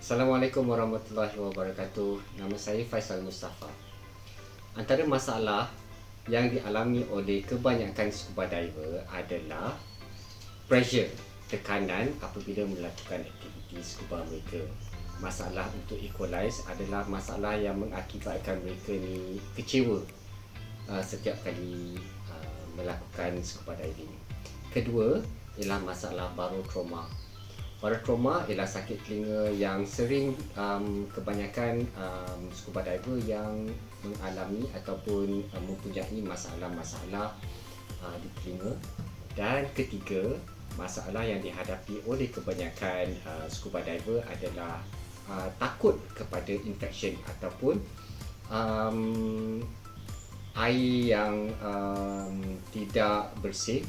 Assalamualaikum warahmatullahi wabarakatuh. Nama saya Faisal Mustafa. Antara masalah yang dialami oleh kebanyakan scuba diver adalah pressure, tekanan apabila melakukan aktiviti scuba mereka. Masalah untuk equalize adalah masalah yang mengakibatkan mereka ni kecewa setiap kali melakukan scuba diving. Kedua ialah masalah barotrauma. Barotrauma ialah sakit telinga yang sering kebanyakan scuba diver yang mengalami ataupun mempunyai masalah-masalah di telinga. Dan ketiga, masalah yang dihadapi oleh kebanyakan scuba diver adalah takut kepada infection ataupun air yang tidak bersih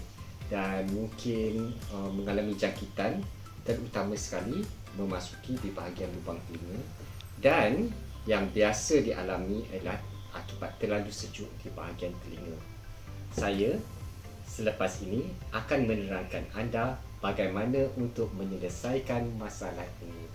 dan mungkin mengalami jangkitan, terutama sekali memasuki di bahagian lubang telinga, dan yang biasa dialami adalah akibat terlalu sejuk di bahagian telinga. Saya selepas ini akan menerangkan anda bagaimana untuk menyelesaikan masalah ini.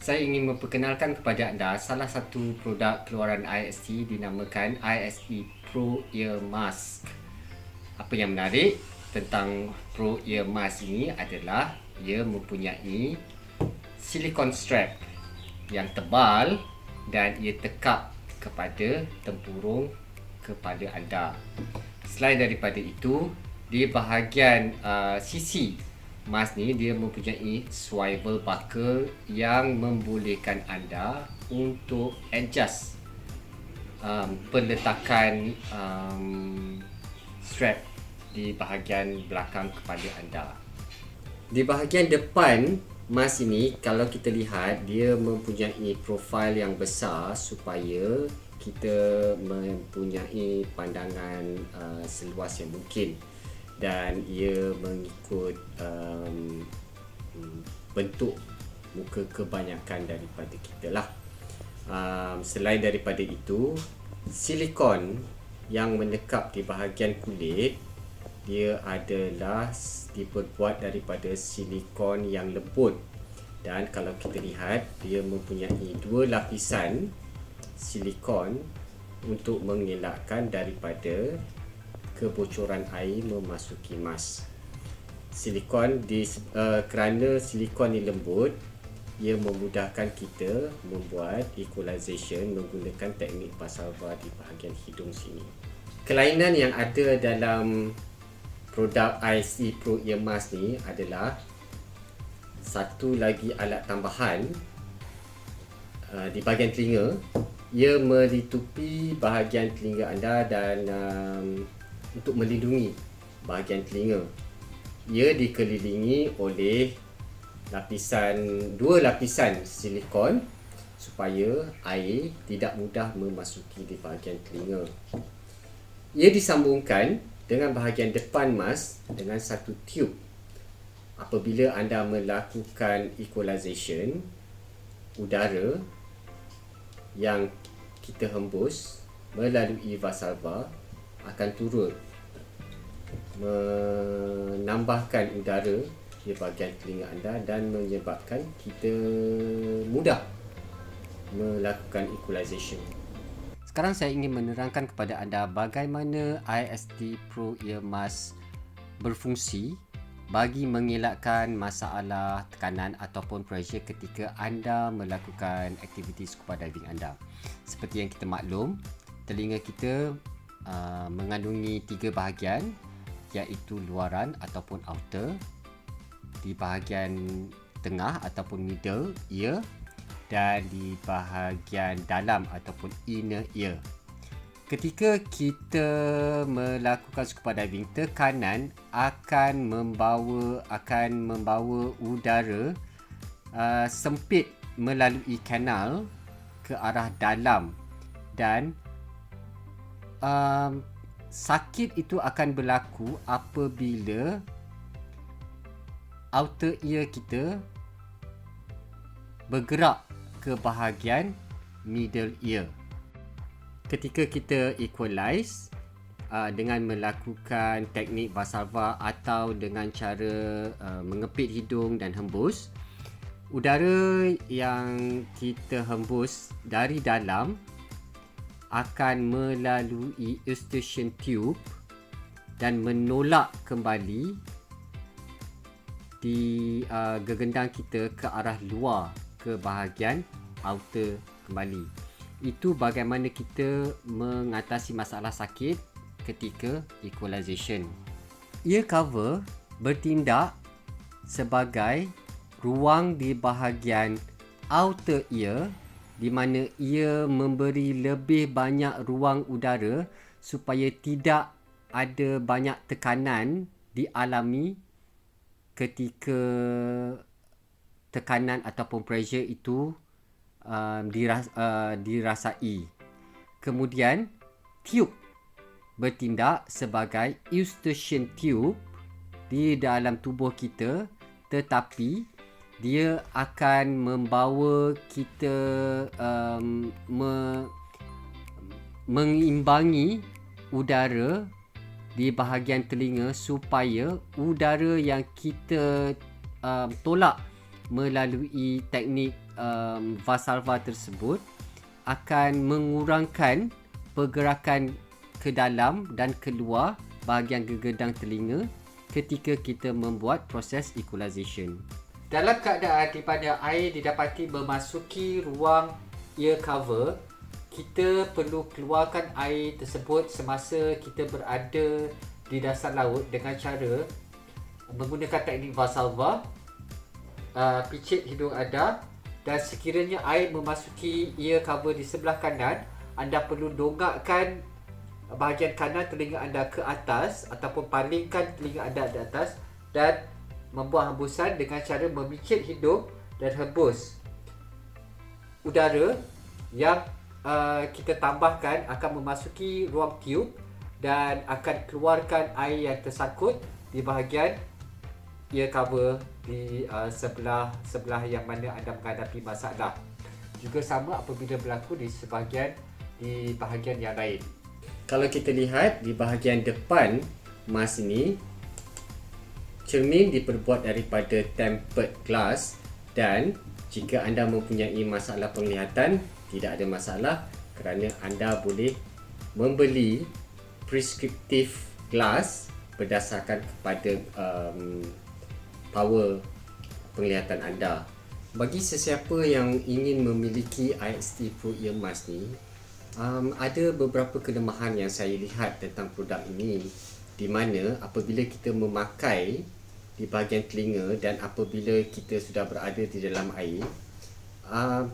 Saya ingin memperkenalkan kepada anda salah satu produk keluaran IST dinamakan IST Pro Ear Mask. Apa yang menarik tentang Pro Ear Mask ini adalah ia mempunyai silikon strap yang tebal dan ia tekap kepada tempurung kepala anda. Selain daripada itu, di bahagian sisi mask ni dia mempunyai swivel buckle yang membolehkan anda untuk adjust peletakan strap di bahagian belakang kepala anda. Di bahagian depan mask ini, kalau kita lihat, dia mempunyai profil yang besar supaya kita mempunyai pandangan seluas yang mungkin, dan ia mengikut bentuk muka kebanyakan daripada kita lah. Selain daripada itu, silikon yang menekap di bahagian kulit, dia adalah diperbuat daripada silikon yang lembut, dan kalau kita lihat, dia mempunyai dua lapisan silikon untuk mengelakkan daripada kebocoran air memasuki mask. Silikon kerana silikon ni lembut, ia memudahkan kita membuat equalization menggunakan teknik Valsalva di bahagian hidung sini. Kelainan yang ada dalam produk IST Pro Ear Mask ni adalah satu lagi alat tambahan di bahagian telinga. Ia melitupi bahagian telinga anda dan untuk melindungi bahagian telinga. Ia dikelilingi oleh dua lapisan silikon supaya air tidak mudah memasuki di bahagian telinga. Ia disambungkan dengan bahagian depan mask dengan satu tube. Apabila anda melakukan equalization, udara yang kita hembus melalui Valsalva akan turut menambahkan udara di bahagian telinga anda dan menyebabkan kita mudah melakukan equalization. Sekarang saya ingin menerangkan kepada anda bagaimana IST Pro Ear Mask berfungsi bagi mengelakkan masalah tekanan ataupun pressure ketika anda melakukan aktiviti scuba diving anda. Seperti yang kita maklum, telinga kita mengandungi tiga bahagian, iaitu luaran ataupun outer, di bahagian tengah ataupun middle ear, dan di bahagian dalam ataupun inner ear. Ketika kita melakukan scuba diving, tekanan akan membawa udara sempit melalui kanal ke arah dalam, dan sakit itu akan berlaku apabila outer ear kita bergerak ke bahagian middle ear. ketika kita equalize dengan melakukan teknik Valsalva atau dengan cara mengepit hidung dan hembus, udara yang kita hembus dari dalam akan melalui eustachian tube dan menolak kembali di gegendang kita ke arah luar, ke bahagian outer kembali. Itu bagaimana kita mengatasi masalah sakit ketika equalization. Ear cover bertindak sebagai ruang di bahagian outer ear, di mana ia memberi lebih banyak ruang udara supaya tidak ada banyak tekanan dialami ketika tekanan ataupun pressure itu dirasai. Kemudian tube bertindak sebagai eustachian tube di dalam tubuh kita, tetapi dia akan membawa kita mengimbangi udara di bahagian telinga supaya udara yang kita tolak melalui teknik Valsalva tersebut akan mengurangkan pergerakan ke dalam dan keluar bahagian gegendang telinga ketika kita membuat proses equalization. Dalam keadaan di mana air didapati memasuki ruang ear cover, kita perlu keluarkan air tersebut semasa kita berada di dasar laut dengan cara menggunakan teknik Valsalva, picit hidung anda, dan sekiranya air memasuki ear cover di sebelah kanan, anda perlu dongakkan bahagian kanan telinga anda ke atas ataupun palingkan telinga anda di atas dan membuat hembusan dengan cara memicit hidung dan hembus. Udara yang kita tambahkan akan memasuki ruang tube dan akan keluarkan air yang tersangkut di bahagian ear cover di sebelah yang mana anda menghadapi masalah. Juga sama apabila berlaku di bahagian yang lain. Kalau kita lihat di bahagian depan mask ini, cermin diperbuat daripada tempered glass, dan jika anda mempunyai masalah penglihatan, tidak ada masalah kerana anda boleh membeli prescriptive glass berdasarkan kepada power penglihatan anda. Bagi sesiapa yang ingin memiliki IXT Pro Ear Mask ni, ada beberapa kelemahan yang saya lihat tentang produk ini, di mana apabila kita memakai di bahagian telinga dan apabila kita sudah berada di dalam air,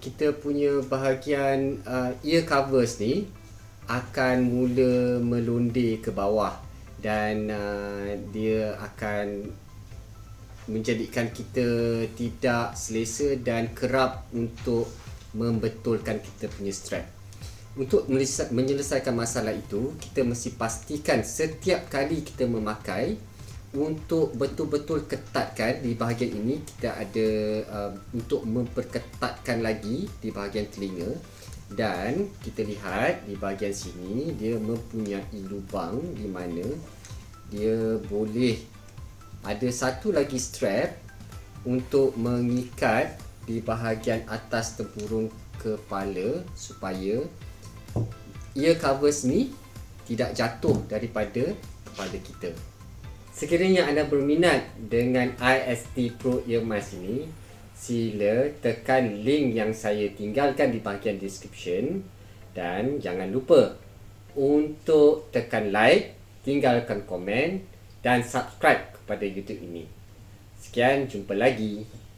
kita punya bahagian ear covers ni akan mula melonde ke bawah dan dia akan menjadikan kita tidak selesa dan kerap untuk membetulkan kita punya strap. Untuk menyelesaikan masalah itu, kita mesti pastikan setiap kali kita memakai, untuk betul-betul ketatkan di bahagian ini, kita ada untuk memperketatkan lagi di bahagian telinga, dan kita lihat di bahagian sini dia mempunyai lubang di mana dia boleh ada satu lagi strap untuk mengikat di bahagian atas tempurung kepala supaya ear covers ni tidak jatuh daripada kepala kita. Sekiranya anda berminat dengan IXT Pro Ear Mask ini, sila tekan link yang saya tinggalkan di bahagian description, dan jangan lupa untuk tekan like, tinggalkan komen dan subscribe kepada YouTube ini. Sekian, jumpa lagi.